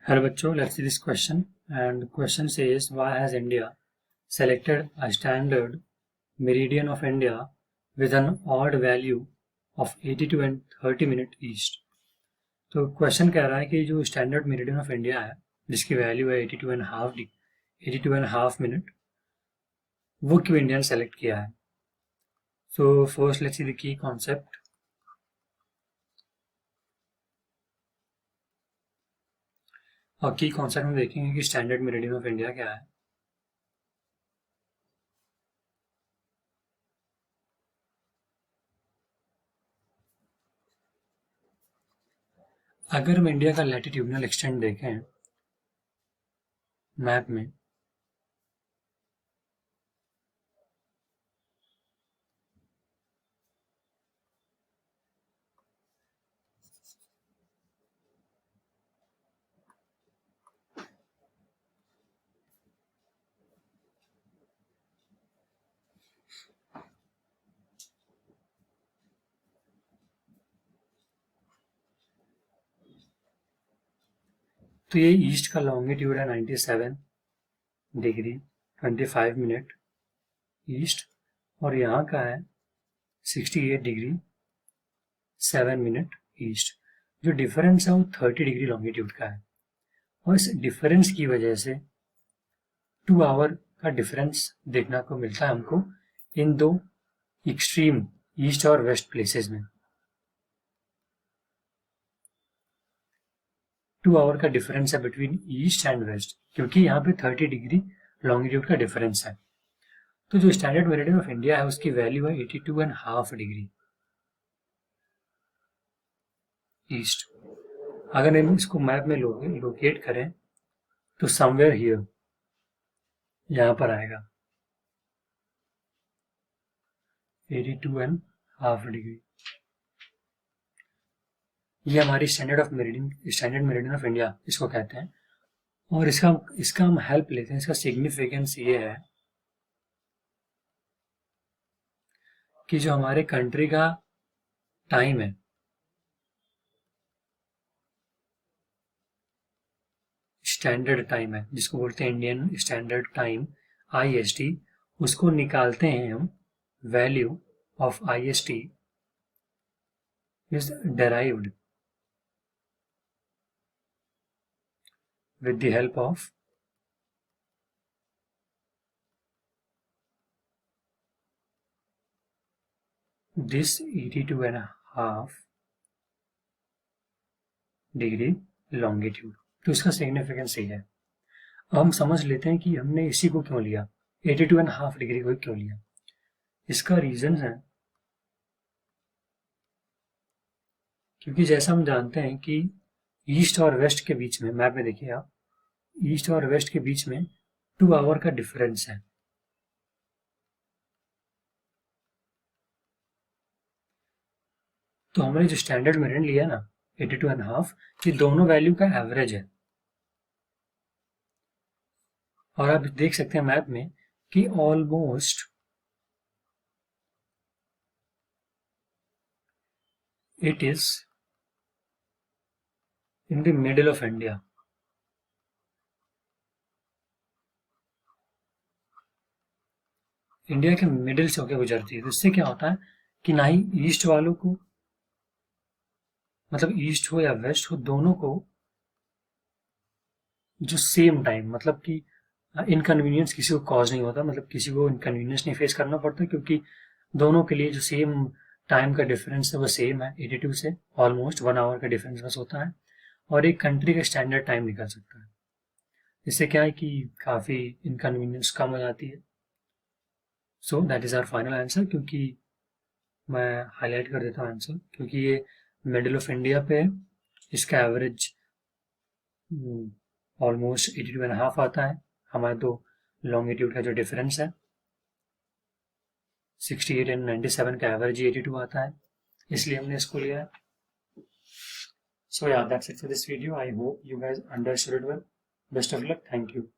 Hello bachcho, let's see this question. And the question says, why has India selected a standard meridian of India with an odd value of 82 and 30 minute east? तो question कह रहा है कि जो standard meridian of India है जिसकी value है 82.5 minute, वो क्यों इंडिया ने सेलेक्ट किया है. So first let's see the key concept. और की कॉन्सेप्ट में देखेंगे कि स्टैंडर्ड मेरिडियन ऑफ इंडिया क्या है. अगर हम इंडिया का लैटिट्यूडनल एक्सटेंट देखें मैप में, तो ये ईस्ट का लॉन्गिट्यूड है 97 डिग्री 25 मिनट ईस्ट, और यहाँ का है 68 डिग्री 7 मिनट ईस्ट. जो डिफरेंस है वो 30 डिग्री लॉन्गिट्यूड का है, और इस डिफरेंस की वजह से 2 आवर का डिफरेंस देखने को मिलता है हमको इन दो एक्सट्रीम ईस्ट और वेस्ट प्लेसेस में. 2 आवर का डिफरेंस है बिटवीन ईस्ट एंड वेस्ट, क्योंकि यहाँ पे 30 डिग्री लॉन्गिट्यूड का डिफरेंस है. तो जो स्टैंडर्ड मेरिडियन ऑफ इंडिया है उसकी वैल्यू है 82.5 डिग्री ईस्ट. अगर हम इसको मैप में लोकेट करें तो समवेयर हियर यहाँ पर आएगा 82.5 डिग्री. ये हमारी स्टैंडर्ड मेरिडियन ऑफ इंडिया इसको कहते हैं. और इसका हम हेल्प लेते हैं. इसका सिग्निफिकेंस ये है कि जो हमारे कंट्री का टाइम है, स्टैंडर्ड टाइम है जिसको बोलते हैं इंडियन स्टैंडर्ड टाइम IST, उसको निकालते हैं हम. Value of IST is derived with the help of this 82.5 degree longitude. तो इसका सिग्निफिकेंस ये है. अब हम समझ लेते हैं कि हमने इसी को क्यों लिया, 82.5 डिग्री को क्यों लिया. इसका रीजन है क्योंकि जैसा हम जानते हैं कि ईस्ट और वेस्ट के बीच में, मैप में देखिए आप, ईस्ट और वेस्ट के बीच में 2 आवर का डिफरेंस है. तो हमने जो स्टैंडर्ड मेरिडियन लिया ना 82.5, ये दोनों वैल्यू का एवरेज है. और आप देख सकते हैं मैप में कि almost it is in the middle of India. India के मिडिल से होकर गुजरती है. तो इससे क्या होता है कि ना ही ईस्ट वालों को, मतलब ईस्ट हो या वेस्ट हो, दोनों को जो सेम टाइम, मतलब कि इनकन्वीनियंस किसी को कॉज नहीं होता, मतलब किसी को इनकन्वीनियंस नहीं फेस करना पड़ता, क्योंकि दोनों के लिए जो सेम टाइम का डिफरेंस है वो सेम है. 82 से ऑलमोस्ट 1 आवर का डिफरेंस बस होता है, और एक कंट्री का स्टैंडर्ड टाइम निकल सकता है. इससे क्या है कि काफ़ी इनकन्वीनियंस कम हो जाती है. So that is our final answer. क्योंकि मैं हाईलाइट कर देता हूँ आंसर, क्योंकि ये मिडिल ऑफ इंडिया पे है, इसका एवरेज ऑलमोस्ट 82.5 आता है. हमारे दो लॉन्गिट्यूड का जो डिफरेंस है 68 एंड 97 का एवरेज 82 आता है, इसलिए हमने इसको लिया है. So yeah, that's it for this video. I hope you guys understood it well. Best of luck. Thank you.